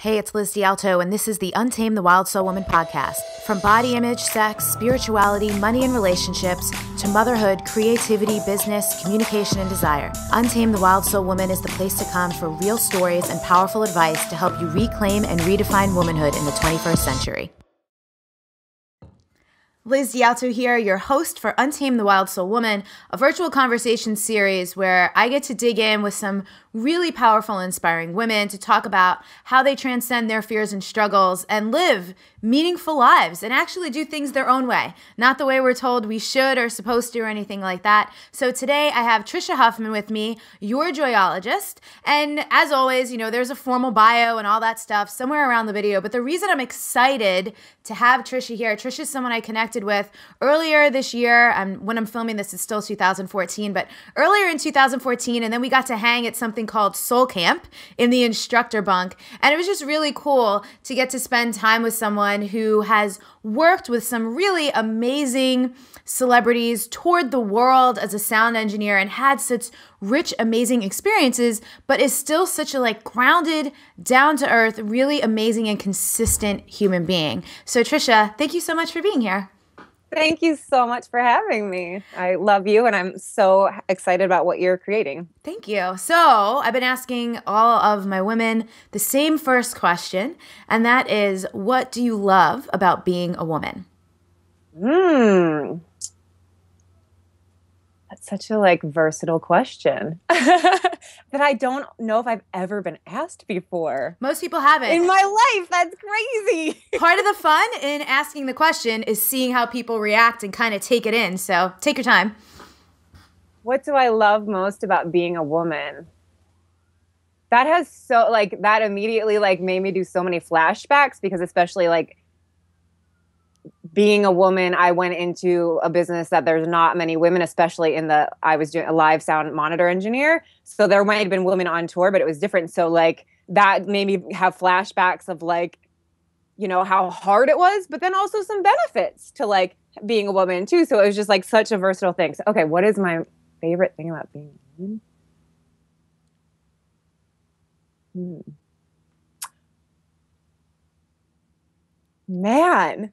Hey, it's Liz D'Alto, and this is the Untamed the Wild Soul Woman podcast. From body image, sex, spirituality, money and relationships, to motherhood, creativity, business, communication, and desire, Untamed the Wild Soul Woman is the place to come for real stories and powerful advice to help you reclaim and redefine womanhood in the 21st century. Liz D'Alto here, your host for Untamed the Wild Soul Woman, a virtual conversation series where I get to dig in with some really powerful, inspiring women to talk about how they transcend their fears and struggles and live meaningful lives and actually do things their own way, not the way we're told we should or supposed to or anything like that. So today I have Tricia Huffman with me, Your Joyologist. And as always, you know, there's a formal bio and all that stuff somewhere around the video. But the reason I'm excited to have Tricia here, Tricia is someone I connected with earlier this year. When I'm filming this, it's still 2014, but earlier in 2014, and then we got to hang at something called Soul Camp in the instructor bunk. And it was just really cool to get to spend time with someone who has worked with some really amazing celebrities, toured the world as a sound engineer, and had such rich, amazing experiences, but is still such a grounded, down-to-earth, really amazing and consistent human being. So Tricia, thank you so much for being here. Thank you so much for having me. I love you, and I'm so excited about what you're creating. Thank you. So I've been asking all of my women the same first question, and that is, what do you love about being a woman? That's such a versatile question that I don't know if I've ever been asked before. Most people haven't. In my life, that's crazy. Part of the fun in asking the question is seeing how people react and kind of take it in. So take your time. What do I love most about being a woman? That has that immediately made me do so many flashbacks, because especially being a woman, I went into a business that there's not many women, especially I was doing a live sound monitor engineer. So there might have been women on tour, but it was different. So that made me have flashbacks of how hard it was, but then also some benefits to being a woman too. So it was just such a versatile thing. So, okay, what is my favorite thing about being a woman? Man.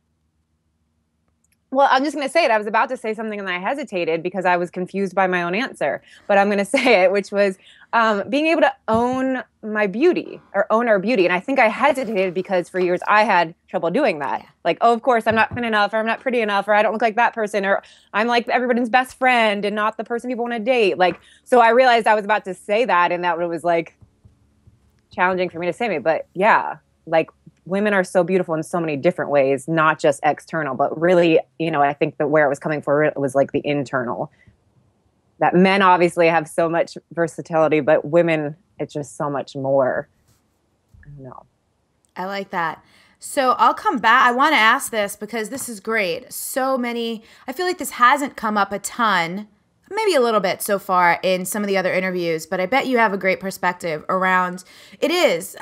Well, I'm just going to say it. I was about to say something and I hesitated because I was confused by my own answer. But I'm going to say it, which was being able to own my beauty, or own our beauty. And I think I hesitated because for years I had trouble doing that. Of course, I'm not thin enough, or I'm not pretty enough, or I don't look like that person, or I'm like everybody's best friend and not the person people want to date. So I realized I was about to say that, and that was challenging for me to say me. But yeah, women are so beautiful in so many different ways, not just external, but really, I think that where it was coming for it was the internal. That men obviously have so much versatility, but women, it's just so much more. I don't know. I like that. So I'll come back. I want to ask this because this is great. I feel like this hasn't come up a ton, maybe a little bit so far in some of the other interviews, but I bet you have a great perspective around it is.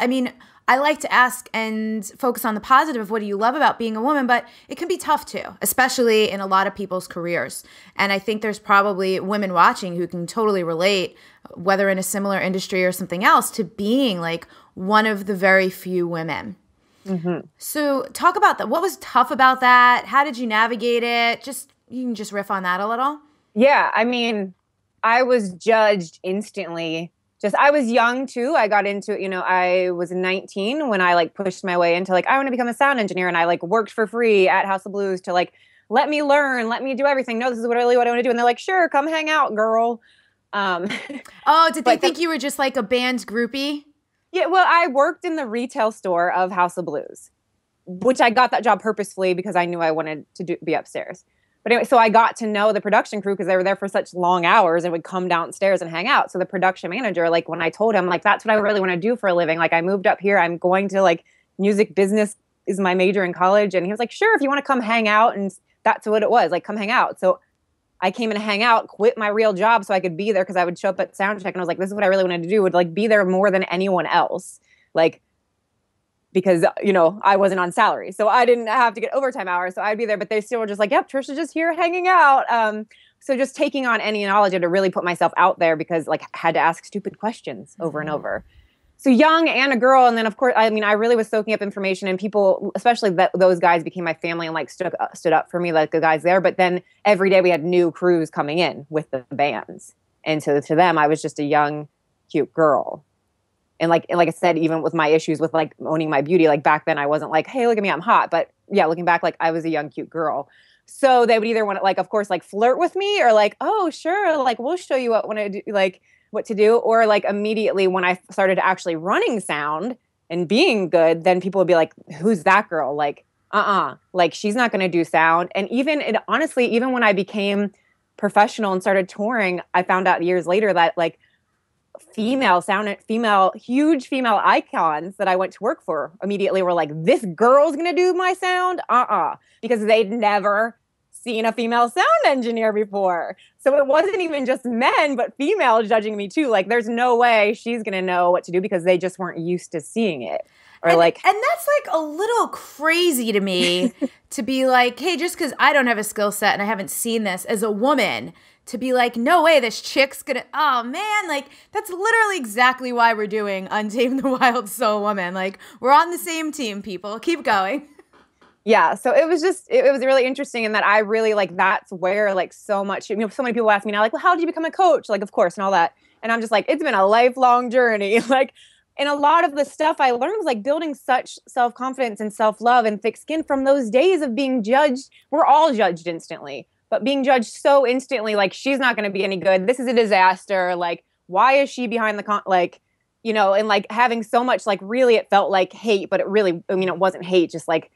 I like to ask and focus on the positive of what do you love about being a woman, but it can be tough too, especially in a lot of people's careers. And I think there's probably women watching who can totally relate, whether in a similar industry or something else, to being one of the very few women. Mm-hmm. So talk about that. What was tough about that? How did you navigate it? You can just riff on that a little. Yeah. I was judged instantly. I was young too. I got into it, I was 19 when I pushed my way into I want to become a sound engineer, and I worked for free at House of Blues to let me learn, let me do everything. No, this is really what I want to do. And they're sure, come hang out, girl. Did they think you were just a band groupie? Yeah, well, I worked in the retail store of House of Blues, which I got that job purposefully because I knew I wanted to be upstairs. But anyway, so I got to know the production crew because they were there for such long hours and would come downstairs and hang out. So the production manager, when I told him, that's what I really want to do for a living. I moved up here. I'm going to music business is my major in college. And he was sure, if you want to come hang out. And that's what it was, come hang out. So I came in to hang out, quit my real job so I could be there, because I would show up at sound check and I was this is what I really wanted to do, would be there more than anyone else. Because, I wasn't on salary. So I didn't have to get overtime hours. So I'd be there, but they still were just yep, Trisha's just here hanging out. So just taking on any knowledge and to really put myself out there, because I had to ask stupid questions over and over. so young and a girl. And then of course, I mean, I really was soaking up information, and people, especially those guys became my family and like stood up for me, like the guys there. But then every day we had new crews coming in with the bands. And so to them, I was just a young, cute girl. And like I said, even with my issues with like owning my beauty, like back then I wasn't like, hey, look at me, I'm hot. But yeah, looking back, like I was a young, cute girl. So they would either want to like, of course, like flirt with me, or like, oh, sure, like we'll show you what to do. Or like immediately when I started actually running sound and being good, then people would be like, who's that girl? Like, like she's not going to do sound. And honestly, even when I became professional and started touring, I found out years later that like huge female icons that I went to work for immediately were like, this girl's going to do my sound? Because they'd never seen a female sound engineer before. So it wasn't even just men, but females judging me too. Like, there's no way she's going to know what to do because they just weren't used to seeing it. And that's like a little crazy to me to be like, hey, just because I don't have a skill set and I haven't seen this as a woman, to be like, no way, this chick's gonna, oh man, like that's literally exactly why we're doing Untamed the Wild Soul Woman. Like, we're on the same team, people. Keep going. Yeah, so it was really interesting in that I really like, that's where like so much, so many people ask me now, like, well, how did you become a coach? Like, of course, and all that. And I'm just like, it's been a lifelong journey. Like, and a lot of the stuff I learned was like building such self-confidence and self-love and thick skin from those days of being judged. We're all judged instantly, but being judged so instantly, like, she's not going to be any good. This is a disaster. Like, why is she behind the and like having so much, like, really it felt like hate, but it really, I mean, it wasn't hate, just like,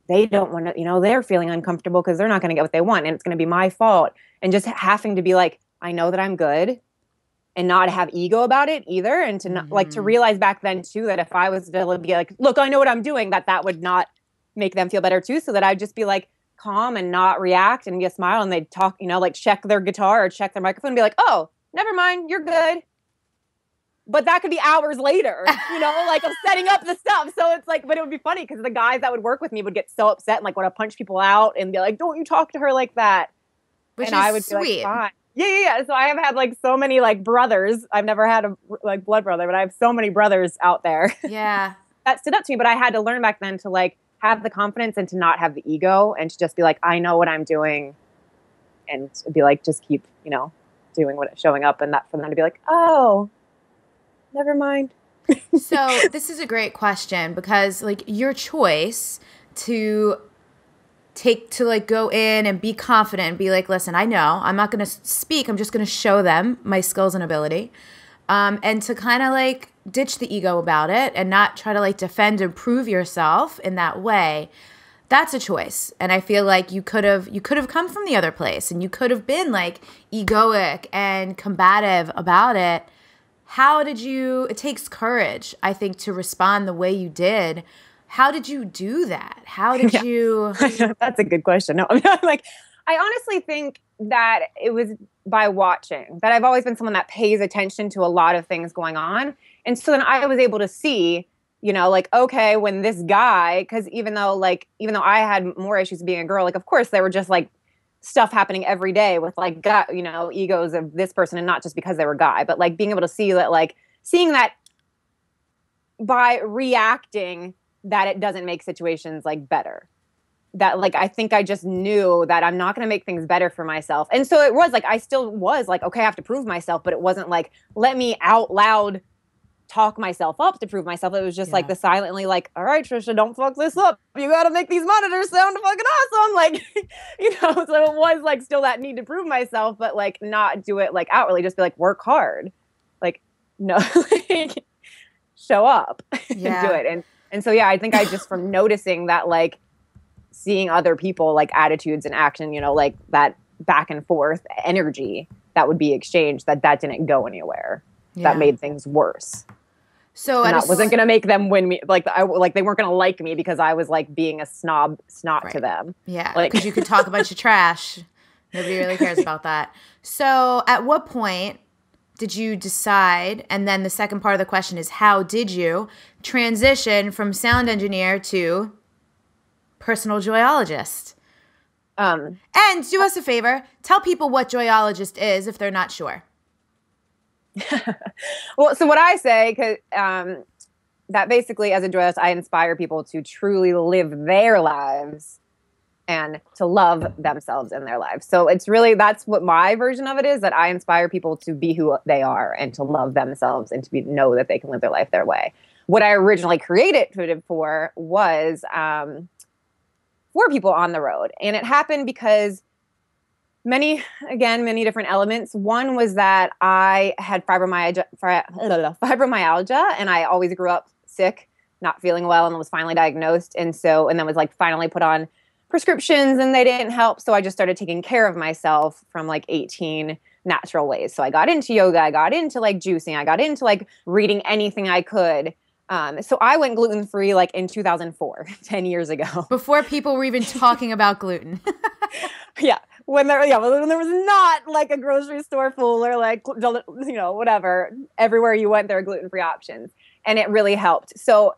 they don't want to, they're feeling uncomfortable because they're not going to get what they want. And it's going to be my fault. And just having to be like, I know that I'm good, and not have ego about it either. And to not, like, to realize back then too, that if I was to be like, look, I know what I'm doing, that would not make them feel better too. So that I'd just be like calm and not react and just smile. And they'd talk, like check their guitar or check their microphone and be like, oh, never mind, you're good. But that could be hours later, like of setting up the stuff. So it's like, but it would be funny because the guys that would work with me would get so upset and like want to punch people out and be like, don't you talk to her like that. Which and is I would sweet. be like, fine. Yeah. So I have had like so many like brothers. I've never had a like blood brother, but I have so many brothers out there. Yeah. That stood up to me. But I had to learn back then to like have the confidence and to not have the ego and to just be like, I know what I'm doing, and be like, just keep, doing showing up, and that for them to be like, oh, never mind. So this is a great question because like your choice to like go in and be confident and be like, listen, I know I'm not going to speak. I'm just going to show them my skills and ability. And to kind of like ditch the ego about it and not try to like defend and prove yourself in that way. That's a choice. And I feel like you could have come from the other place and you could have been like egoic and combative about it. It takes courage, I think, to respond the way you did. How did you do that? How did you? That's a good question. No, I honestly think that it was by watching, that I've always been someone that pays attention to a lot of things going on. And so then I was able to see, like, okay, when this guy, because even though I had more issues being a girl, like, of course, there were just like stuff happening every day with like, egos of this person, and not just because they were a guy, but like being able to see that, like seeing that by reacting, that it doesn't make situations like better. That like, I think I just knew that I'm not going to make things better for myself. And so it was like, I still was like, okay, I have to prove myself, but it wasn't like, let me out loud talk myself up to prove myself. It was just like the silently like, all right, Trisha, don't fuck this up. You got to make these monitors sound fucking awesome. Like, so it was like still that need to prove myself, but like not do it like outwardly, just be like, work hard. Like, no, like, show up and do it. And so, I think I just, from noticing that, like seeing other people, like attitudes and action, like that back and forth energy that would be exchanged, that didn't go anywhere. That made things worse. So that wasn't going to make them win me. Like they weren't going to like me because I was like being a snot to them. Yeah. Like, because you could talk a bunch of trash. Nobody really cares about that. So at what point did you decide? And then the second part of the question is, how did you transition from sound engineer to personal joyologist? And do us a favor, tell people what joyologist is if they're not sure. Well, so what I say, that basically as a joyologist, I inspire people to truly live their lives and to love themselves in their lives. So it's really, that's what my version of it is, that I inspire people to be who they are and to love themselves and to know that they can live their life their way. What I originally created for was for people on the road. And it happened because many different elements. One was that I had fibromyalgia, and I always grew up sick, not feeling well, and was finally diagnosed. And then was like finally put on prescriptions, and they didn't help. So I just started taking care of myself from like 18 natural ways. So I got into yoga, I got into like juicing, I got into like reading anything I could. So I went gluten-free like in 2004, 10 years ago. Before people were even talking about gluten. Yeah. When there was not like a grocery store full or like, whatever, everywhere you went, there were gluten-free options. And it really helped. So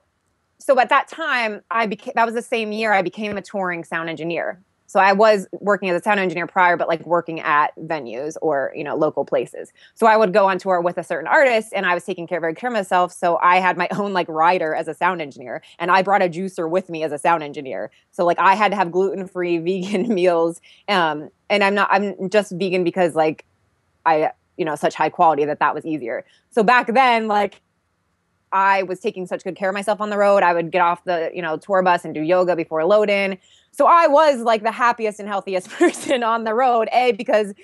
at that time, that was the same year I became a touring sound engineer. So I was working as a sound engineer prior, but like working at venues or, local places. So I would go on tour with a certain artist, and I was taking very care of myself. So I had my own like rider as a sound engineer, and I brought a juicer with me as a sound engineer. So like I had to have gluten-free vegan meals. And I'm just vegan because like I, such high quality that was easier. So back then, like I was taking such good care of myself on the road. I would get off the, tour bus and do yoga before load in. So I was like the happiest and healthiest person on the road, because,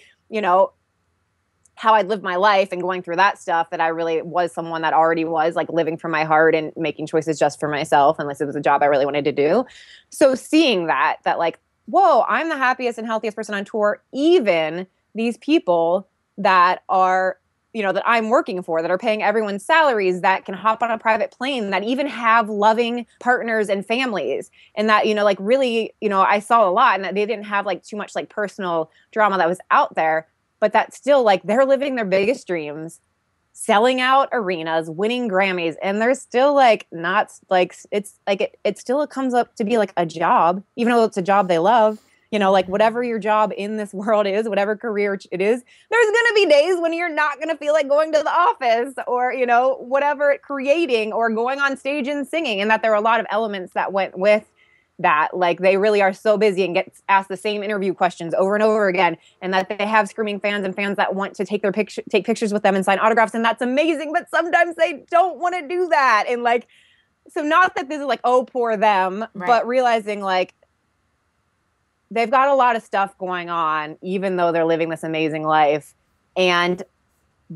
how I'd lived my life and going through that stuff, that I really was someone that already was like living from my heart and making choices just for myself, unless it was a job I really wanted to do. So seeing that like, whoa, I'm the happiest and healthiest person on tour. Even these people that are, that I'm working for, that are paying everyone's salaries, that can hop on a private plane, that even have loving partners and families. And that, like really, I saw a lot, and that they didn't have like too much like personal drama that was out there, but that still like they're living their biggest dreams, selling out arenas, winning Grammys. And they're still like, not like, it's like, it still comes up to be like a job, even though it's a job they love. Like whatever your job in this world is, whatever career it is, there's going to be days when you're not going to feel like going to the office or, whatever, creating or going on stage and singing. And that there are a lot of elements that went with that. Like they really are so busy and get asked the same interview questions over and over again. And that they have screaming fans and fans that want to take pictures with them and sign autographs. And that's amazing. But sometimes they don't want to do that. And like, so not that this is like, oh, poor them, right. But realizing like, they've got a lot of stuff going on, even though they're living this amazing life. And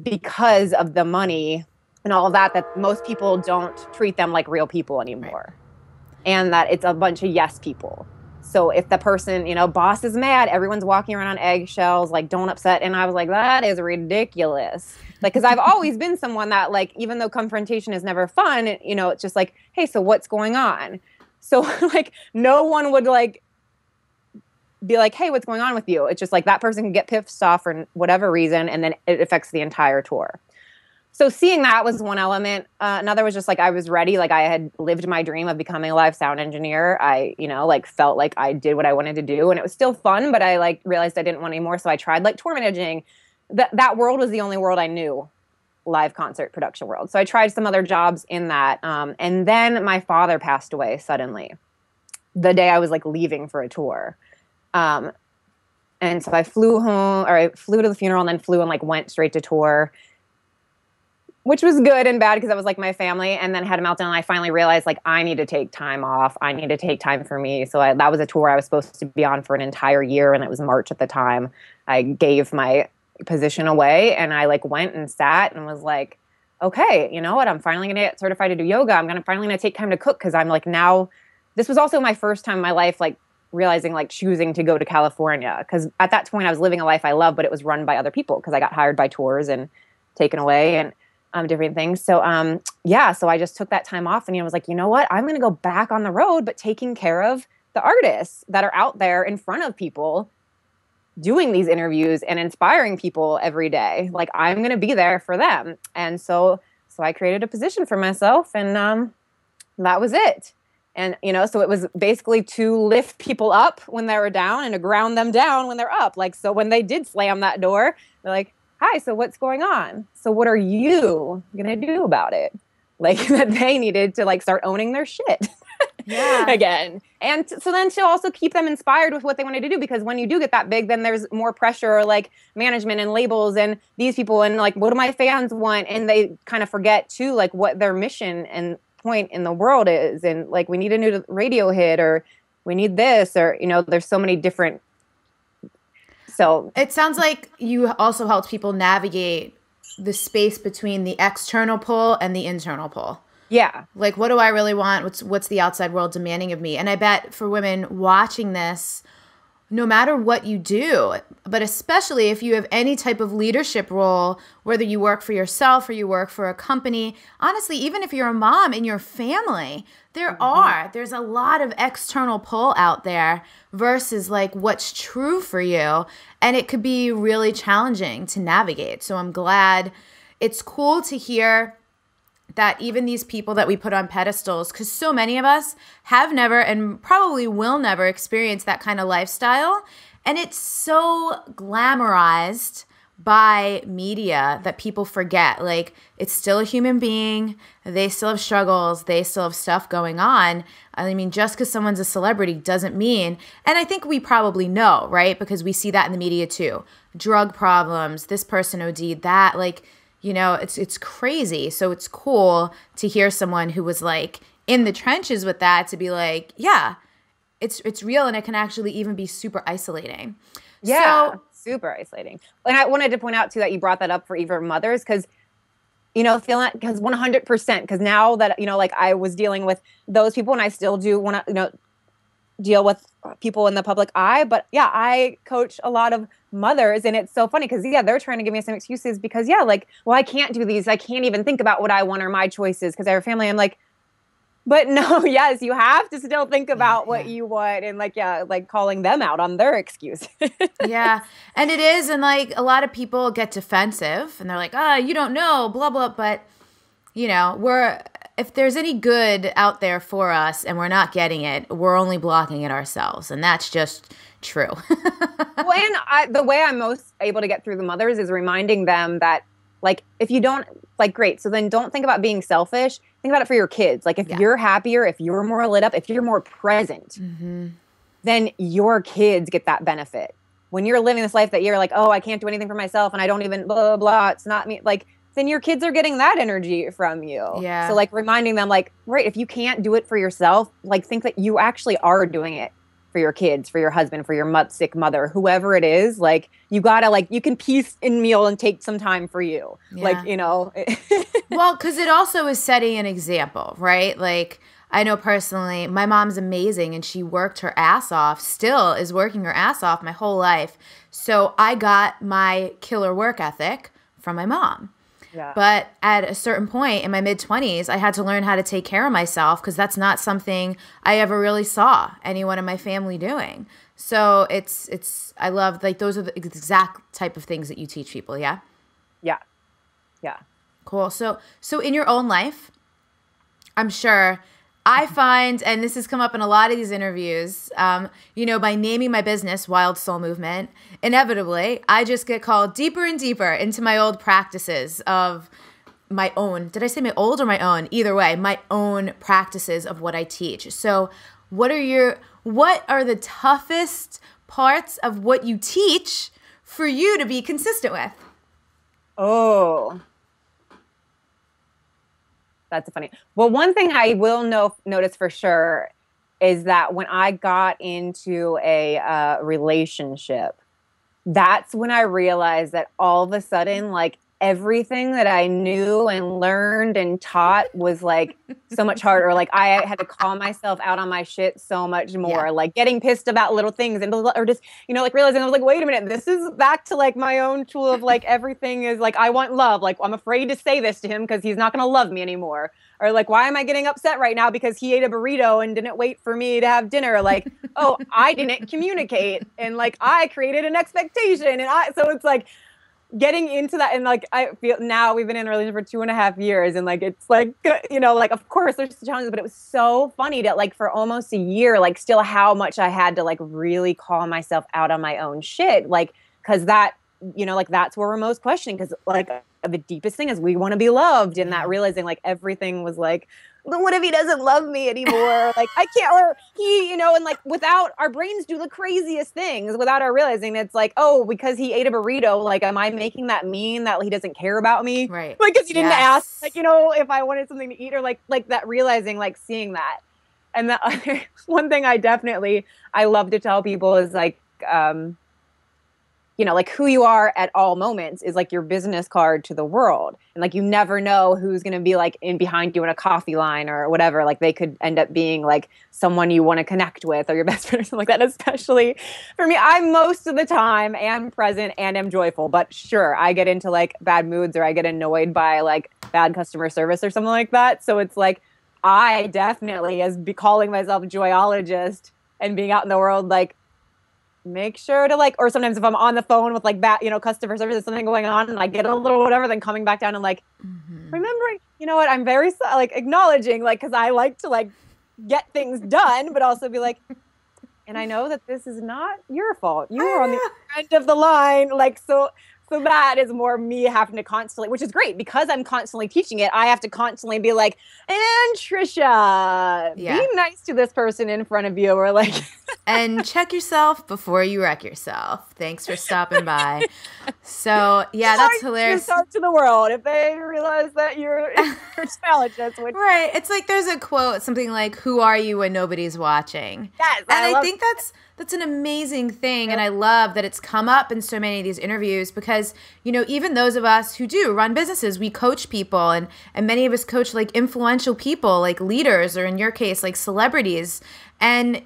because of the money and all of that most people don't treat them like real people anymore. Right. And that it's a bunch of yes people. So if the person, boss is mad, everyone's walking around on eggshells, like don't upset. And I was like, that is ridiculous. Like, cause I've always been someone that like, even though confrontation is never fun, it's just like, hey, so what's going on? So like no one would like, be like, hey, what's going on with you? It's just like that person can get pissed off for whatever reason, and then it affects the entire tour. So seeing that was one element. Another was just like I was ready. Like I had lived my dream of becoming a live sound engineer. I, like felt like I did what I wanted to do, and it was still fun, but I like realized I didn't want any more. So I tried like tour managing. That world was the only world I knew, live concert production world. So I tried some other jobs in that. And then my father passed away suddenly the day I was like leaving for a tour. And so I flew to the funeral and then flew and like went straight to tour, which was good and bad because that was like my family, and then had a meltdown. And I finally realized like I need to take time off. I need to take time for me. So that was a tour I was supposed to be on for an entire year. And it was March at the time. I gave my position away and I like went and sat and was like, okay, you know what? I'm finally going to get certified to do yoga. I'm finally going to take time to cook. Cause I'm like, now this was also my first time in my life, like realizing like choosing to go to California. Cause at that point I was living a life I love, but it was run by other people. Cause I got hired by tours and taken away and different things. So, so I just took that time off and, was like, you know what, I'm going to go back on the road, but taking care of the artists that are out there in front of people doing these interviews and inspiring people every day. Like I'm going to be there for them. And so I created a position for myself and, that was it. And, so it was basically to lift people up when they were down and to ground them down when they're up. Like, so when they did slam that door, they're like, hi, so what's going on? So what are you going to do about it? Like that they needed to like start owning their shit. Yeah. Again. And so then to also keep them inspired with what they wanted to do, because when you do get that big, then there's more pressure or like management and labels and these people and like, what do my fans want? And they kind of forget too, like what their mission and point in the world is. And like, we need a new radio hit, or we need this, or, you know, there's so many different. So it sounds like you also helped people navigate the space between the external pull and the internal pull. Yeah. Like, what do I really want? What's the outside world demanding of me? And I bet for women watching this, no matter what you do, but especially if you have any type of leadership role, whether you work for yourself or you work for a company, honestly, even if you're a mom in your family, there's a lot of external pull out there versus like what's true for you. And it could be really challenging to navigate. So I'm glad. It's cool to hear that even these people that we put on pedestals, because so many of us have never and probably will never experience that kind of lifestyle. And it's so glamorized by media that people forget. Like, it's still a human being. They still have struggles. They still have stuff going on. I mean, just because someone's a celebrity doesn't mean, and I think we probably know, right? Because we see that in the media too. Drug problems, this person OD'd, that, like, you know, it's crazy. So it's cool to hear someone who was like in the trenches with that to be like, yeah, it's real, and it can actually even be super isolating. Yeah, so, super isolating. And I wanted to point out too that you brought that up for even mothers, because, you know, feeling, because 100%, because now that, you know, like I was dealing with those people, and I still do want to, you know, deal with people in the public eye. But yeah, I coach a lot of mothers, and it's so funny because, yeah, they're trying to give me some excuses because, yeah, like, well, I can't do these. I can't even think about what I want or my choices because I have a family. I'm like, but no, yes, you have to still think about what you want, and like, yeah, like calling them out on their excuse. Yeah. And it is. And like a lot of people get defensive and they're like, oh, you don't know, blah, blah. But, you know, if there's any good out there for us and we're not getting it, we're only blocking it ourselves. And that's just true. Well, and the way I'm most able to get through the mothers is reminding them that, like, if you don't, like, great. So then don't think about being selfish. Think about it for your kids. Like, if you're happier, if you're more lit up, if you're more present, then your kids get that benefit. When you're living this life that you're like, oh, I can't do anything for myself and I don't even blah, blah, blah, it's not me. Like, then your kids are getting that energy from you. Yeah. So like reminding them, like, right, if you can't do it for yourself, like think that you actually are doing it for your kids, for your husband, for your sick mother, whoever it is. Like, you gotta, like, you can piece in meal and take some time for you. Yeah. Like, you know. Well, because it also is setting an example, right? Like, I know personally, my mom's amazing and she worked her ass off, still is working her ass off my whole life. So I got my killer work ethic from my mom. Yeah. But at a certain point in my mid-20s, I had to learn how to take care of myself because that's not something I ever really saw anyone in my family doing. So I love, like, those are the exact type of things that you teach people, yeah? Yeah. Yeah. Cool. So in your own life, I'm sure I find, and this has come up in a lot of these interviews, you know, by naming my business Wild Soul Movement, inevitably, I just get called deeper and deeper into my old practices of my own. Did I say my old or my own? Either way, my own practices of what I teach. So what are the toughest parts of what you teach for you to be consistent with? Oh, that's funny. Well, one thing I will notice for sure is that when I got into a relationship, that's when I realized that all of a sudden, like, everything that I knew and learned and taught was like so much harder. Like, I had to call myself out on my shit so much more, like getting pissed about little things and, or just, you know, like realizing I was like, wait a minute, this is back to like my own tool of like, everything is like, I want love. Like, I'm afraid to say this to him because he's not going to love me anymore. Or like, why am I getting upset right now because he ate a burrito and didn't wait for me to have dinner? Like, oh, I didn't communicate. And like, I created an expectation. And so it's like, getting into that, and like I feel now we've been in a relationship for 2.5 years, and like it's like, you know, like of course there's challenges, but it was so funny to like for almost a year, like still how much I had to like really call myself out on my own shit, like because that like that's where we're most questioning, because like the deepest thing is we want to be loved, and that realizing like everything was like, but what if he doesn't love me anymore? Like I can't, or he, and like without our brains do the craziest things without our realizing it's like, oh, because he ate a burrito, like, am I making that mean that he doesn't care about me? Right. Like, because he didn't ask, like, if I wanted something to eat, or like that realizing, like seeing that. And the other one thing I love to tell people is like, like who you are at all moments is like your business card to the world. And like, you never know who's going to be like in behind you in a coffee line or whatever. Like they could end up being like someone you want to connect with, or your best friend or something like that. Especially for me, I most of the time am present and am joyful, but sure, I get into like bad moods, or I get annoyed by like bad customer service or something like that. So it's like, I definitely, as calling myself a joyologist and being out in the world, like, make sure to like, or sometimes if I'm on the phone with like bad, customer service, there's something going on and I get a little whatever, then coming back down and like remembering, what, I'm very like acknowledging, like, cause I like to like get things done, but also be like, and I know that this is not your fault. You are on the end of the line. Like, so that is more me having to constantly, which is great because I'm constantly teaching it. I have to constantly be like, and Trisha, be nice to this person in front of you, or like, and check yourself before you wreck yourself. Thanks for stopping by. So that's hilarious. Start to the world if they realize that you're challenges. Right. It's like there's a quote, something like, "Who are you when nobody's watching?" Yes, and I think that's an amazing thing. And I love that it's come up in so many of these interviews because, even those of us who do run businesses, we coach people, and many of us coach like influential people, like leaders, or in your case, like celebrities. And,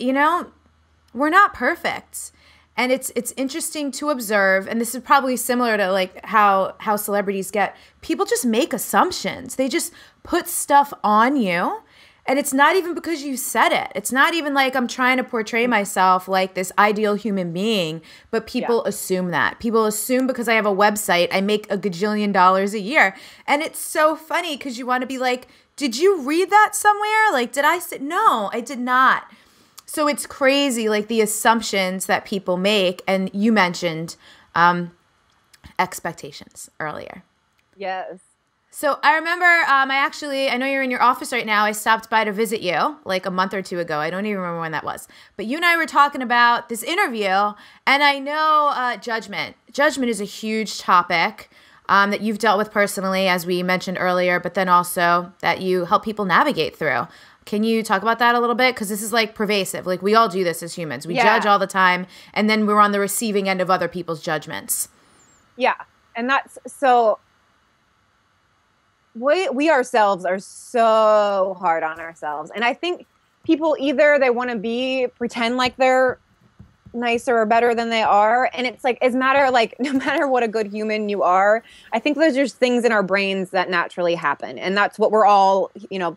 we're not perfect. And it's interesting to observe, and this is probably similar to like how celebrities get, people just make assumptions. They just put stuff on you. And it's not even because you said it. It's not even like I'm trying to portray myself like this ideal human being, but people assume that. People assume because I have a website, I make $1 gajillion a year. And it's so funny because you want to be like, did you read that somewhere? Like, did I say? No, I did not. So it's crazy, like the assumptions that people make. And you mentioned expectations earlier. Yes. So I remember, I know you're in your office right now. I stopped by to visit you like a month or two ago. I don't even remember when that was. But you and I were talking about this interview, and I know judgment. Judgment is a huge topic that you've dealt with personally, as we mentioned earlier, but then also that you help people navigate through. Can you talk about that a little bit? Because this is like pervasive. Like we all do this as humans. We judge all the time, and then we're on the receiving end of other people's judgments. Yeah, and that's so... We ourselves are so hard on ourselves. And I think people either they want to pretend like they're nicer or better than they are. And it's like, no matter what a good human you are, I think there's just things in our brains that naturally happen. And that's what we're all,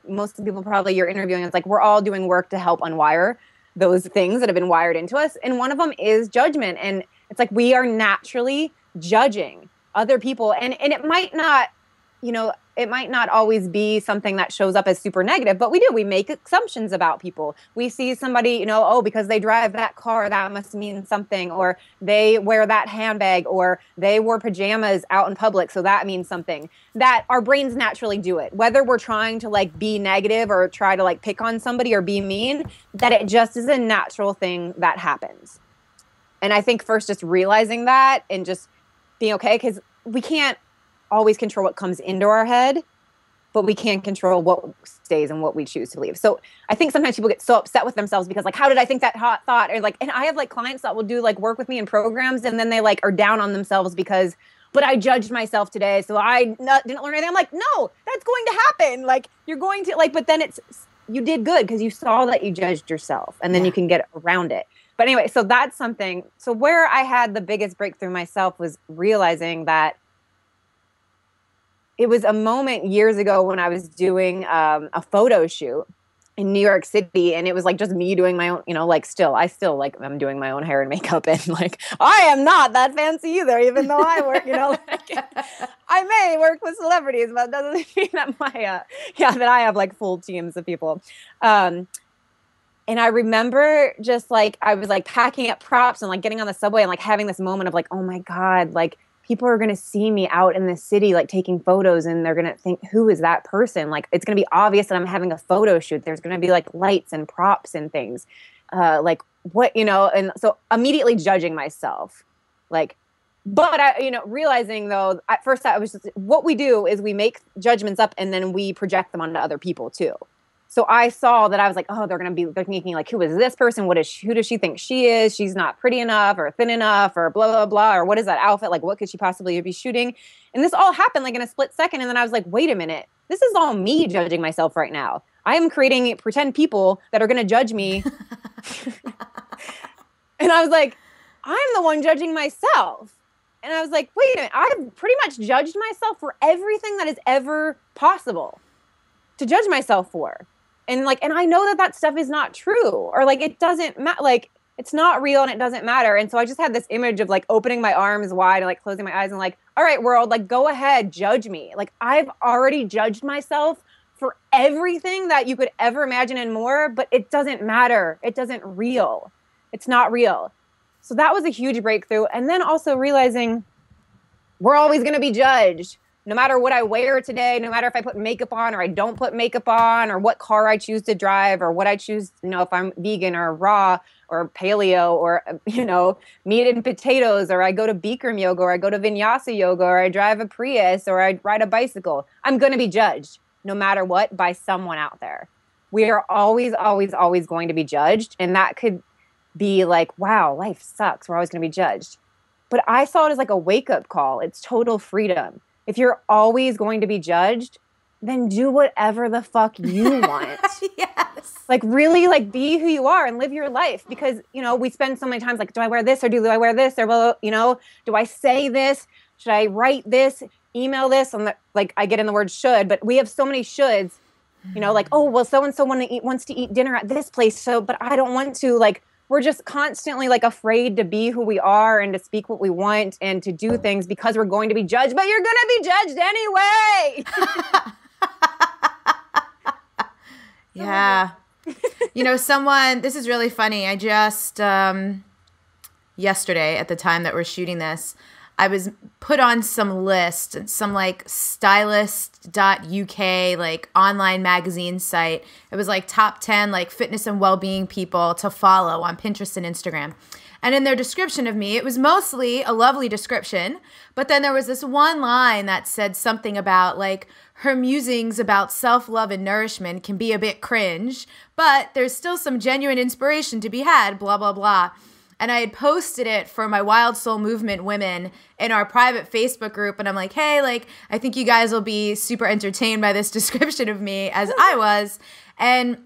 most of the people probably you're interviewing, it's like we're all doing work to help unwire those things that have been wired into us. And one of them is judgment. And it's like we are naturally judging other people. And it might not, it might not always be something that shows up as super negative, but we make assumptions about people. We see somebody, because they drive that car, that must mean something, or they wear that handbag, or they wore pajamas out in public, so that means something. That our brains naturally do it. Whether we're trying to like be negative or try to like pick on somebody or be mean, that it just is a natural thing that happens. And I think first just realizing that and just being okay, because we can't always control what comes into our head, but we can control what stays and what we choose to leave. So I think sometimes people get so upset with themselves because like, how did I think that hot thought? Or like, and I have like clients that will do like work with me in programs, and then they like are down on themselves because, but I judged myself today, so I didn't learn anything. I'm like, no, that's going to happen. Like you're going to like, but then you did good because you saw that you judged yourself, and then you can get around it. But anyway, so that's something. So where I had the biggest breakthrough myself was realizing that it was a moment years ago when I was doing a photo shoot in New York City, and it was like just me doing my own, I still like I'm doing my own hair and makeup, and like I am not that fancy either, even though I work, I may work with celebrities, but that doesn't mean that that I have like full teams of people. And I remember just like I was like packing up props and like getting on the subway and like having this moment of like, oh my God, like people are going to see me out in the city, like taking photos, and they're going to think, who is that person? Like, it's going to be obvious that I'm having a photo shoot. There's going to be like lights and props and things. Like what, and so immediately judging myself, like, but I, realizing though, at first I was just, what we do is we make judgments up and then we project them onto other people too. So I saw that I was like, oh, they're thinking like, who is this person? Who does she think she is? She's not pretty enough or thin enough or blah, blah, blah. Or what is that outfit? Like, what could she possibly be shooting? And this all happened like in a split second. And then I was like, wait a minute, this is all me judging myself right now. I am creating pretend people that are going to judge me. And I was like, I'm the one judging myself. And I was like, wait a minute, I've pretty much judged myself for everything that is ever possible to judge myself for. And like, and I know that stuff is not true, or like, it doesn't matter, like, it's not real and it doesn't matter. And so I just had this image of like opening my arms wide and like closing my eyes and like, all right, world, like, go ahead, judge me. Like, I've already judged myself for everything that you could ever imagine and more, but it doesn't matter. It doesn't real. It's not real. So that was a huge breakthrough. And then also realizing we're always going to be judged. No matter what I wear today, no matter if I put makeup on or I don't put makeup on, or what car I choose to drive, or what I choose, if I'm vegan or raw or paleo, or, meat and potatoes, or I go to Bikram yoga, or I go to vinyasa yoga, or I drive a Prius, or I ride a bicycle, I'm going to be judged no matter what by someone out there. We are always, always, always going to be judged. And that could be like, wow, life sucks. We're always going to be judged. But I saw it as like a wake-up call. It's total freedom. If you're always going to be judged, then do whatever the fuck you want. Yes. Like, really, like, be who you are and live your life. Because, we spend so many times like, do I wear this, or do I wear this, or, do I say this? Should I write this, email this? Like, I get in the word should, but we have so many shoulds, like, oh, well, so-and-so wants to eat dinner at this place. So, but I don't want to. Like, we're just constantly like afraid to be who we are and to speak what we want and to do things because we're going to be judged, but you're going to be judged anyway. Yeah. This is really funny. I just, yesterday at the time that we're shooting this, I was put on some list, some like stylist.uk, like online magazine site. It was like top 10 like fitness and well-being people to follow on Pinterest and Instagram. And in their description of me, it was mostly a lovely description, but then there was this one line that said something about like her musings about self-love and nourishment can be a bit cringe, but there's still some genuine inspiration to be had, blah, blah, blah. And I had posted it for my Wild Soul Movement women in our private Facebook group. And I'm like, hey, like, I think you guys will be super entertained by this description of me, as I was. And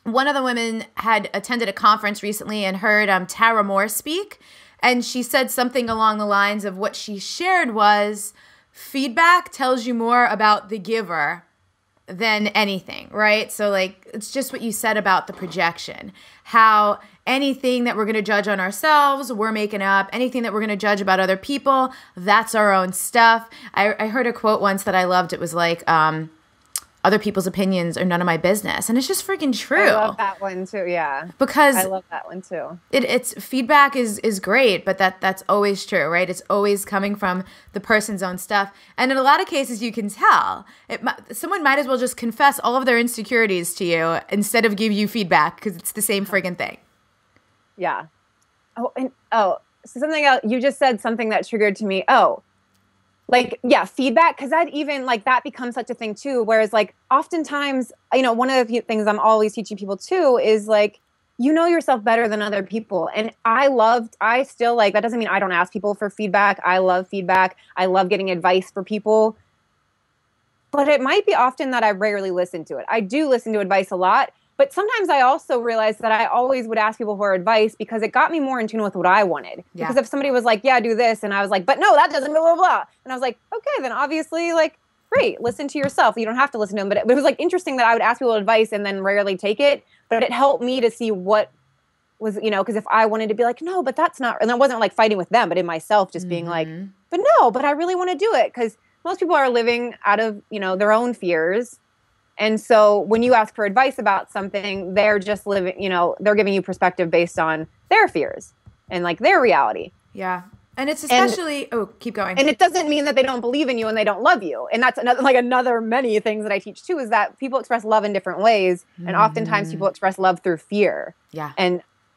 one of the women had attended a conference recently and heard Tara Moore speak. And she said something along the lines of what she shared was, feedback tells you more about the giver than anything, right? So like, it's just what you said about the projection, how anything that we're going to judge on ourselves, we're making up. Anything that we're going to judge about other people, that's our own stuff. I heard a quote once that I loved. It was like, other people's opinions are none of my business. And it's just freaking true. I love that one too. Yeah. Because I love that one too. It's feedback is great, but that's always true, right? It's always coming from the person's own stuff. And in a lot of cases, you can tell. Someone might as well just confess all of their insecurities to you instead of give you feedback, because it's the same friggin' thing. Yeah. So something else, you just said something that triggered to me. Oh, like, yeah, feedback, because that becomes such a thing too. Whereas like oftentimes, one of the things I'm always teaching people too is like, yourself better than other people. And I still like, that doesn't mean I don't ask people for feedback. I love feedback. I love getting advice for people. But it might be often that I rarely listen to it. I do listen to advice a lot. But sometimes I also realized that I always would ask people for advice because it got me more in tune with what I wanted. Yeah. Because if somebody was like, yeah, do this. And I was like, but no, that doesn't blah, blah, blah. And I was like, okay, then obviously like, great, listen to yourself. You don't have to listen to them. But it was like interesting that I would ask people advice and then rarely take it. But it helped me to see what was, because if I wanted to be like, no, but that's not, and I wasn't like fighting with them, but in myself just being like, but no, but I really want to do it. Because most people are living out of, their own fears. And so when you ask for advice about something, they're just living, they're giving you perspective based on their fears and like their reality. Yeah. And it's especially, keep going. And it doesn't mean that they don't believe in you and they don't love you. And that's another many things that I teach too, is that people express love in different ways. And oftentimes people express love through fear. Yeah.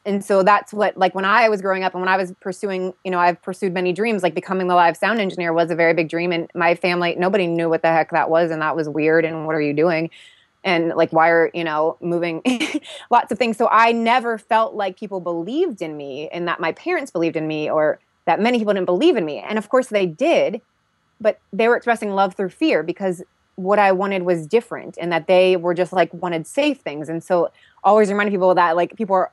And so that's what, like, when I was growing up and when I was pursuing, I've pursued many dreams, like becoming the live sound engineer was a very big dream. And my family, nobody knew what the heck that was. And that was weird. And what are you doing? And like, why are, moving lots of things. So I never felt like people believed in me and that my parents believed in me, or that many people didn't believe in me. And of course they did, but they were expressing love through fear because what I wanted was different and that they were just like wanted safe things. And so always reminding people that like people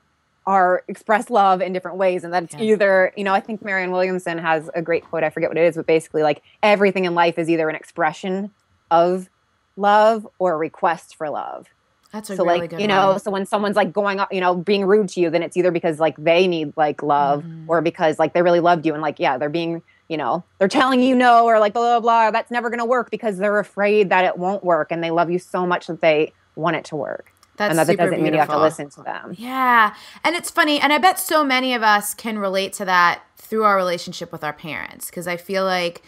are express love in different ways. And that's either, I think Marianne Williamson has a great quote. I forget what it is, but basically like everything in life is either an expression of love or a request for love. That's a really good one. So when someone's like going up, being rude to you, then it's either because like they need like love or because like they really loved you and like, they're being, they're telling you no, or like blah, blah, blah, that's never going to work because they're afraid that it won't work and they love you so much that they want it to work. That's and that super doesn't mean you have to listen to them. Yeah. And it's funny. And I bet so many of us can relate to that through our relationship with our parents. Because I feel like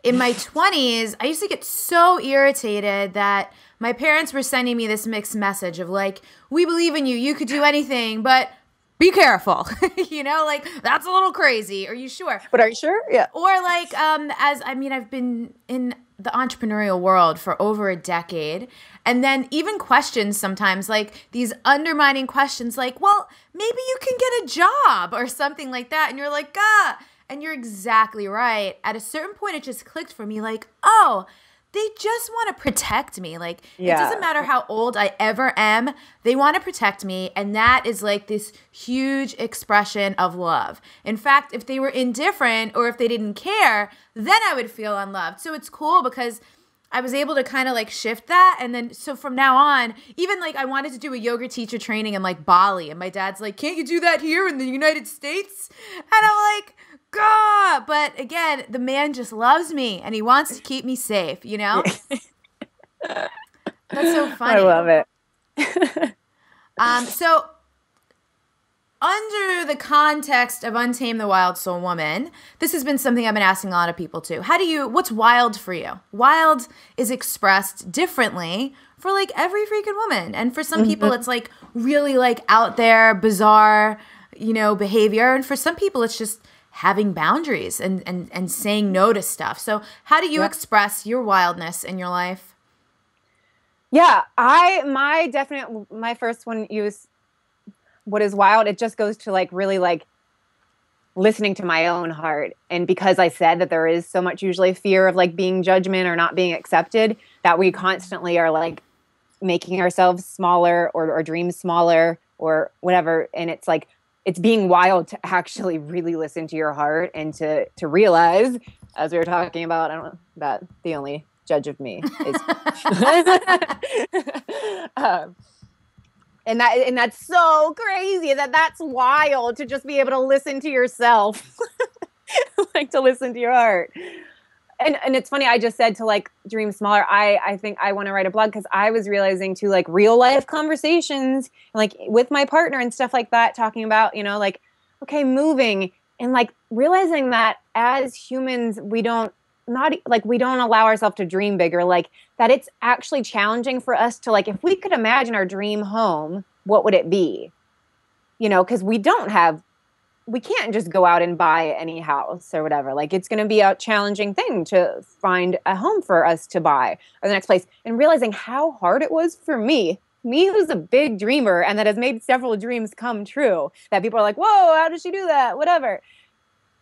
in my 20s, I used to get so irritated that my parents were sending me this mixed message of like, we believe in you. You could do anything, but be careful. Like that's a little crazy. Are you sure? But are you sure? Yeah. Or like, I've been in the entrepreneurial world for over a decade. And then even questions sometimes, like these undermining questions like, well, maybe you can get a job or something like that. And you're like, and you're exactly right. At a certain point, it just clicked for me like, oh, they just want to protect me. Like, it doesn't matter how old I ever am. They want to protect me. And that is like this huge expression of love. In fact, if they were indifferent or if they didn't care, then I would feel unloved. So it's cool because I was able to kind of like shift that. And then, so from now on, even like I wanted to do a yoga teacher training in like Bali. And my dad's like, can't you do that here in the United States? And I'm like, God, but again, the man just loves me and he wants to keep me safe, That's so funny. I love it. So under the context of Untame the Wild Soul Woman, this has been something I've been asking a lot of people too. What's wild for you? Wild is expressed differently for like every freaking woman. And for some people, it's like really like out there, bizarre, behavior. And for some people, it's just having boundaries and saying no to stuff. So how do you express your wildness in your life? Yeah, my first one use what is wild. It just goes to like really like listening to my own heart. And because I said that there is so much usually fear of like being judgment or not being accepted, that we constantly are like making ourselves smaller or our dreams smaller or whatever. And it's like, it's being wild to actually really listen to your heart and to realize, as we were talking about, I don't know, that the only judge of me is, and that's so crazy that's wild to just be able to listen to yourself, like to listen to your heart. And it's funny, I just said to like dream smaller. I think I want to write a blog because I was realizing too, like real life conversations, like with my partner and stuff like that, talking about, like, okay, moving and like realizing that as humans, we don't allow ourselves to dream bigger, like that it's actually challenging for us to like, if we could imagine our dream home, what would it be? Because we can't just go out and buy any house or whatever. Like it's going to be a challenging thing to find a home for us to buy or the next place. And realizing how hard it was for me who's a big dreamer and that has made several dreams come true, that people are like, whoa, how did she do that? Whatever.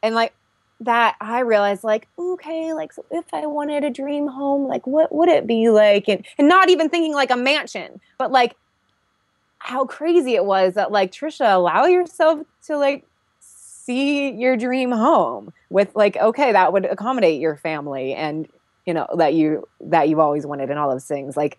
And like that, I realized like, okay, like so if I wanted a dream home, like what would it be like? And not even thinking like a mansion, but like how crazy it was that like, Trisha, allow yourself to like see your dream home with like, okay, that would accommodate your family and that you've always wanted and all those things. Like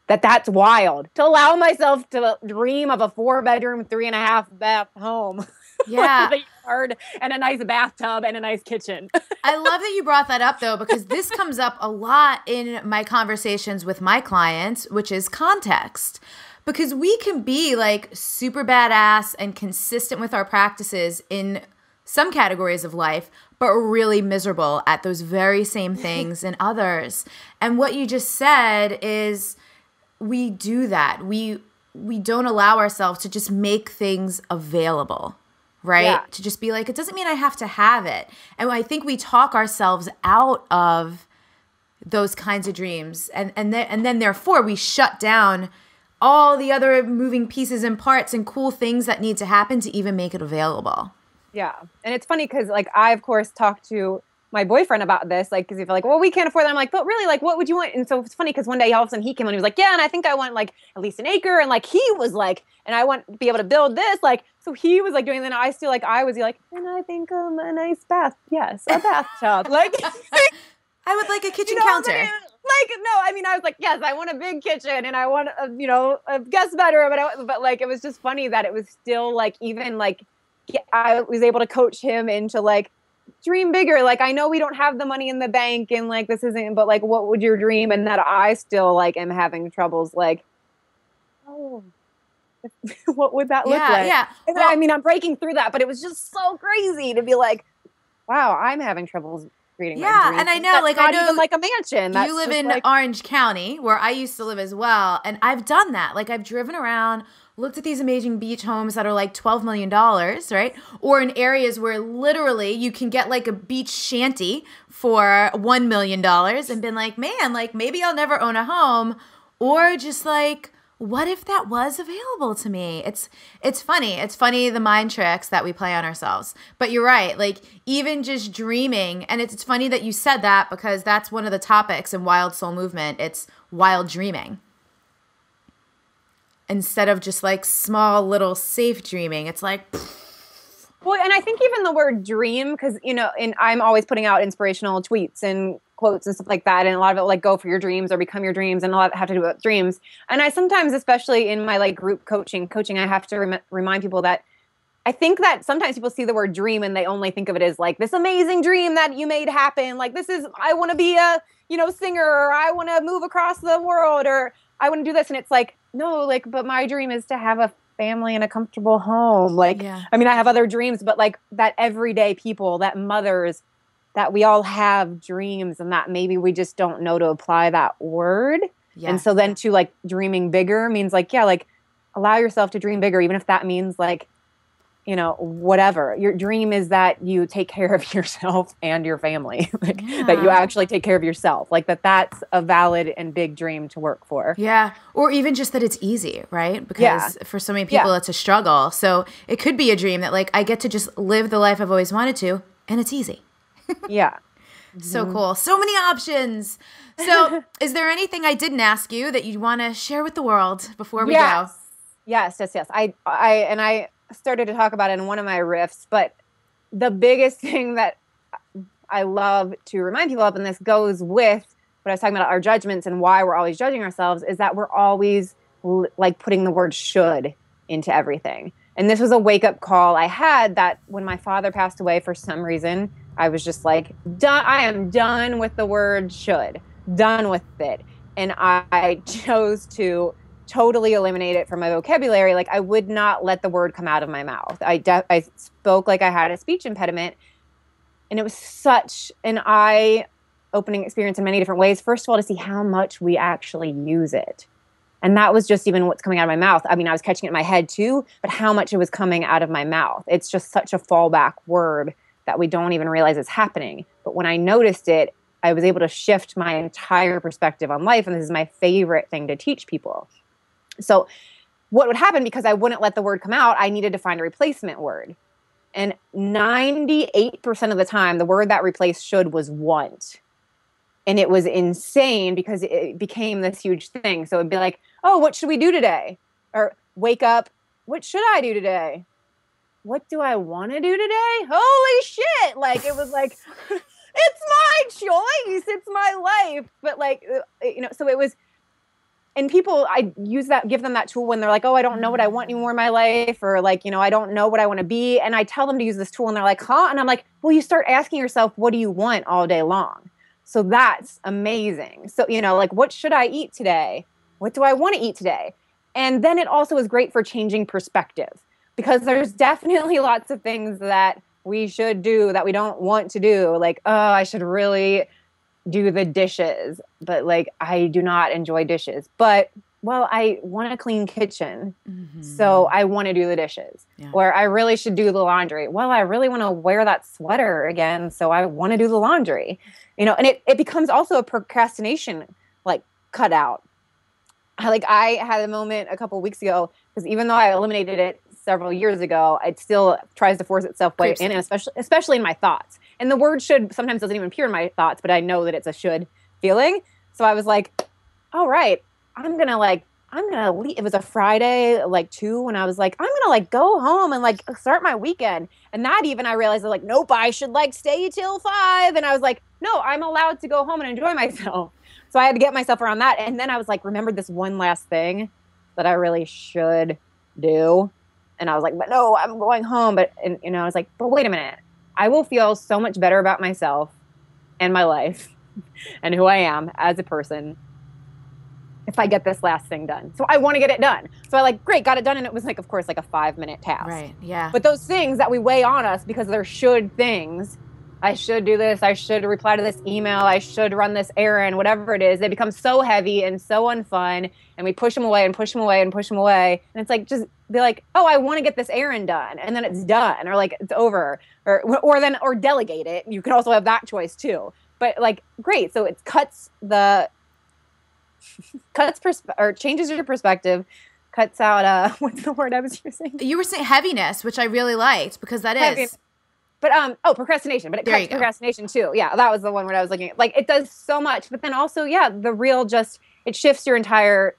that's wild to allow myself to dream of a 4-bedroom, 3.5 bath home. Yeah. With a yard and a nice bathtub and a nice kitchen. I love that you brought that up though, because this comes up a lot in my conversations with my clients, which is context. Because we can be like super badass and consistent with our practices in some categories of life, but really miserable at those very same things in others. And what you just said is we do that. We don't allow ourselves to just make things available, right? Yeah. To just be like, it doesn't mean I have to have it. And I think we talk ourselves out of those kinds of dreams. And then therefore we shut down all the other moving pieces and parts and cool things that need to happen to even make it available. Yeah. And it's funny because like I, of course, talked to my boyfriend about this, like, because he's like, well, we can't afford that. I'm like, but really, like, what would you want? And so it's funny because one day all of a sudden he came on, he was like, yeah, and I think I want like at least an acre. And like, he was like, and I want to be able to build this. Like, so he was like doing, then I still like, I was like, and I think a nice bath. Yes, a bathtub. Like, I would like a kitchen counter. Like, no, I mean, I was like, yes, I want a big kitchen and I want, a guest bedroom. But like, it was just funny that it was still like, even like, I was able to coach him into like, dream bigger. Like, I know we don't have the money in the bank and like, this isn't, but like, what would your dream? And that I still like am having troubles. Like, oh, what would that look like? Yeah. And I mean, I'm breaking through that, but it was just so crazy to be like, wow, I'm having troubles reading my dreams. And I know, that's like, not I know even like a mansion. That's you live in like, Orange County, where I used to live as well, and I've done that. Like, I've driven around, looked at these amazing beach homes that are like $12 million, right? Or in areas where literally you can get like a beach shanty for $1 million and been like, man, like maybe I'll never own a home. Or just like, what if that was available to me? It's funny. It's funny the mind tricks that we play on ourselves. But you're right. Like even just dreaming, and it's funny that you said that because that's one of the topics in Wild Soul Movement. It's wild dreaming. Instead of just like small little safe dreaming, it's like. Well, and I think even the word dream, because, and I'm always putting out inspirational tweets and quotes and stuff like that. And a lot of it like go for your dreams or become your dreams. And a lot have to do with dreams. And I sometimes, especially in my like group coaching, I have to remind people that I think that sometimes people see the word dream and they only think of it as like this amazing dream that you made happen. Like this is, I want to be a, singer, or I want to move across the world, or I want to do this. And it's like, no, like, but my dream is to have a family and a comfortable home. Like, yeah. I mean, I have other dreams, but like that everyday people, that mothers, that we all have dreams, and that maybe we just don't know to apply that word. Yeah. And so then to like dreaming bigger means like, yeah, like allow yourself to dream bigger, even if that means like, whatever. Your dream is that you take care of yourself and your family, like, that you actually take care of yourself, like that's a valid and big dream to work for. Yeah. Or even just that it's easy, right? Because for so many people, it's a struggle. So it could be a dream that like, I get to just live the life I've always wanted to, and it's easy. Yeah. Mm-hmm. So cool. So many options. So is there anything I didn't ask you that you want to share with the world before we go? Yes. I started to talk about it in one of my riffs, but the biggest thing that I love to remind people of, and this goes with what I was talking about, our judgments and why we're always judging ourselves, is that we're always like putting the word should into everything. And this was a wake-up call I had, that when my father passed away, for some reason, I was just like, done. I am done with the word should, done with it. And I chose to totally eliminate it from my vocabulary. Like I would not let the word come out of my mouth. I spoke like I had a speech impediment, and it was such an eye-opening experience in many different ways. First of all, to see how much we actually use it. And that was just even what's coming out of my mouth. I mean, I was catching it in my head too, but how much it was coming out of my mouth. It's just such a fallback word that we don't even realize is happening. But when I noticed it, I was able to shift my entire perspective on life. And this is my favorite thing to teach people. So what would happen, because I wouldn't let the word come out, I needed to find a replacement word. And 98% of the time, the word that replaced should was want. And it was insane because it became this huge thing. So it'd be like, oh, what should we do today? Or wake up, what should I do today? What do I want to do today? Holy shit. Like, it was like, it's my choice. It's my life. But like, so it was, and people, I use that, give them that tool when they're like, oh, I don't know what I want anymore in my life. Or like, I don't know what I want to be. And I tell them to use this tool and they're like, huh? And I'm like, well, you start asking yourself, what do you want all day long? So that's amazing. So, like, what should I eat today? What do I want to eat today? And then it also is great for changing perspective, because there's definitely lots of things that we should do that we don't want to do. Like, oh, I should really do the dishes, but like, I do not enjoy dishes. But, well, I want a clean kitchen, so I want to do the dishes. Yeah. Or I really should do the laundry. Well, I really want to wear that sweater again, so I want to do the laundry. You know, and it becomes also a procrastination like cutout. I had a moment a couple of weeks ago, because even though I eliminated it several years ago, it still tries to force itself way in, and especially in my thoughts. And the word should sometimes doesn't even appear in my thoughts, but I know that it's a should feeling. So I was like, all right, I'm gonna leave. It was a Friday, 2, when I was like, I'm gonna go home and start my weekend. And that even I realized that nope, I should stay till 5. And I was like, no, I'm allowed to go home and enjoy myself. So I had to get myself around that. And then I was remembered this one last thing that I really should do. And I was like, but no, I'm going home. But I was like, but wait a minute. I will feel so much better about myself and my life and who I am as a person if I get this last thing done. So I want to get it done. So I great, got it done. And it was of course, a 5-minute task. Right. Yeah. But those things that we weigh on us because they're should things, I should do this, I should reply to this email, I should run this errand, whatever it is, they become so heavy and so unfun, and we push them away and push them away and push them away. And it's just be oh, I want to get this errand done, and then it's done, or it's over, or delegate it. You can also have that choice too. But great, so it changes your perspective, cuts out what's the word I was using? You were saying heaviness, which I really liked, because that is. But procrastination. But it cuts procrastination too. Yeah, that was the one where I was looking at. It does so much, but then also, yeah, the real it shifts your entire.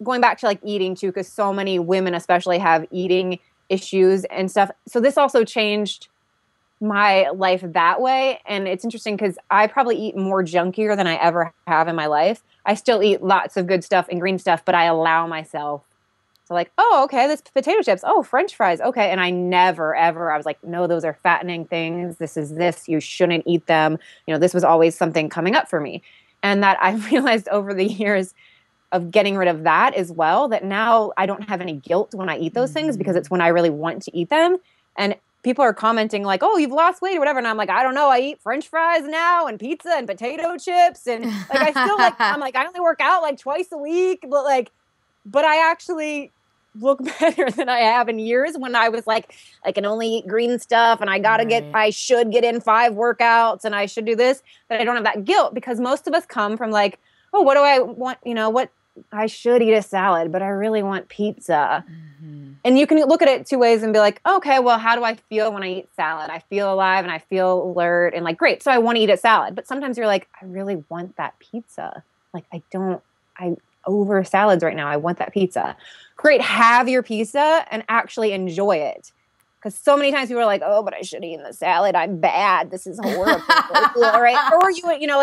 Going back to eating too, because so many women especially have eating issues and stuff. So this also changed my life that way, and it's interesting because I probably eat more junkier than I ever have in my life. I still eat lots of good stuff and green stuff, but I allow myself. So oh, okay, this potato chips. Oh, French fries. Okay. And I never, ever, I was no, those are fattening things. This, you shouldn't eat them. This was always something coming up for me. And that I realized over the years of getting rid of that as well, that now I don't have any guilt when I eat those things because it's when I really want to eat them. And people are commenting oh, you've lost weight or whatever. And I'm I don't know. I eat French fries now and pizza and potato chips. And I still I'm I only work out twice a week, but I actually look better than I have in years when I was I can only eat green stuff and I gotta I should get in 5 workouts and I should do this, but I don't have that guilt because most of us come from oh, what do I want? What I should eat a salad, but I really want pizza. And you can look at it 2 ways and be okay, well, how do I feel when I eat salad? I feel alive and I feel alert and great. So I want to eat a salad, but sometimes you're I really want that pizza. I over salads right now. I want that pizza. Great. Have your pizza and actually enjoy it. Because so many times people are oh, but I should eat the salad. I'm bad. This is horrible. Right? Or you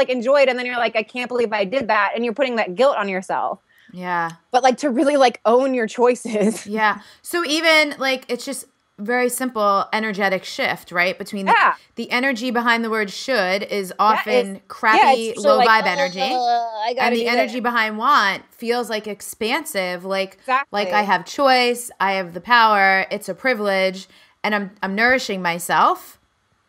enjoy it and then you're I can't believe I did that. And you're putting that guilt on yourself. Yeah. But to really own your choices. Yeah. So even it's just very simple energetic shift, right? Between the energy behind the word should is often crappy, low vibe energy. And the energy behind want feels expansive, exactly. I have choice, I have the power, it's a privilege, and I'm nourishing myself.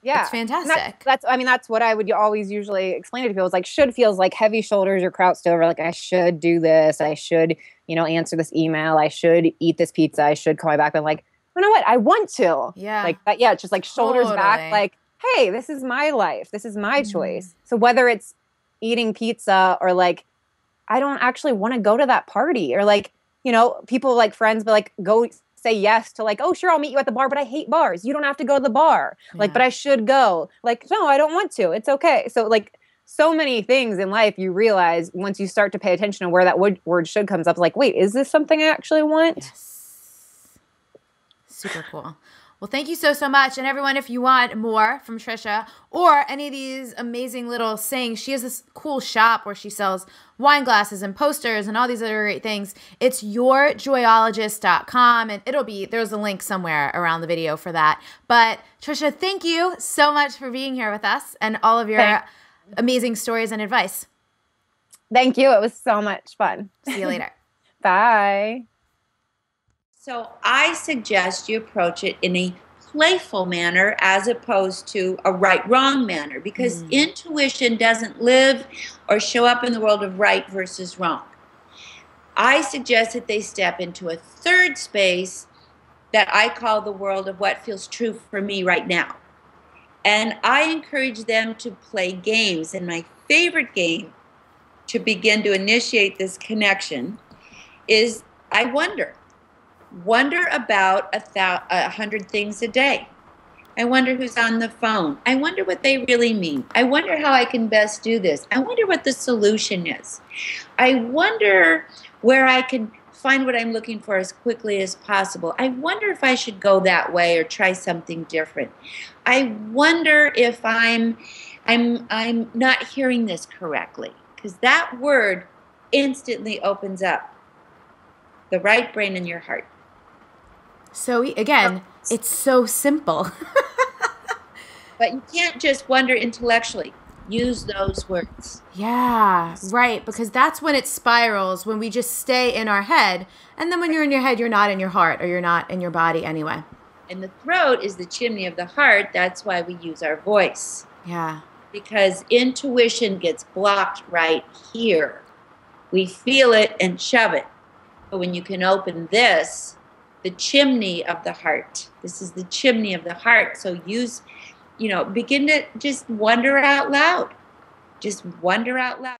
Yeah. It's fantastic. That's what I would always usually explain to people. It's should feels heavy shoulders or crouched over. I should do this. I should, answer this email. I should eat this pizza. I should call my back. I'm you know what? I want to. Yeah. It's just shoulders back. Hey, this is my life. This is my choice. So whether it's eating pizza or I don't actually want to go to that party or people friends, but go say yes to oh, sure, I'll meet you at the bar, but I hate bars. You don't have to go to the bar. But I should go. No, I don't want to. It's okay. So so many things in life you realize once you start to pay attention to where that word should comes up. Wait, is this something I actually want? Yes. Super cool. Well, thank you so much. And everyone, if you want more from Trisha or any of these amazing little sayings, she has this cool shop where she sells wine glasses and posters and all these other great things. It's yourjoyologist.com, and there's a link somewhere around the video for that. But Trisha, thank you so much for being here with us and all of your amazing stories and advice. Thank you. It was so much fun. See you later. Bye. So I suggest you approach it in a playful manner as opposed to a right-wrong manner, because intuition doesn't live or show up in the world of right versus wrong. I suggest that they step into a third space that I call the world of what feels true for me right now. And I encourage them to play games. And my favorite game to begin to initiate this connection is I wonder. Wonder about 100 things a day. I wonder who's on the phone. I wonder what they really mean. I wonder how I can best do this. I wonder what the solution is. I wonder where I can find what I'm looking for as quickly as possible. I wonder if I should go that way or try something different. I wonder if I'm not hearing this correctly, because that word instantly opens up the right brain in your heart. So again, it's so simple. But you can't just wonder intellectually. Use those words. Yeah, right. Because that's when it spirals, when we just stay in our head. And then when you're in your head, you're not in your heart, or you're not in your body anyway. And the throat is the chimney of the heart. That's why we use our voice. Yeah. Because intuition gets blocked right here. We feel it and shove it. But when you can open this, the chimney of the heart. This is the chimney of the heart. So begin to just wonder out loud. Just wonder out loud.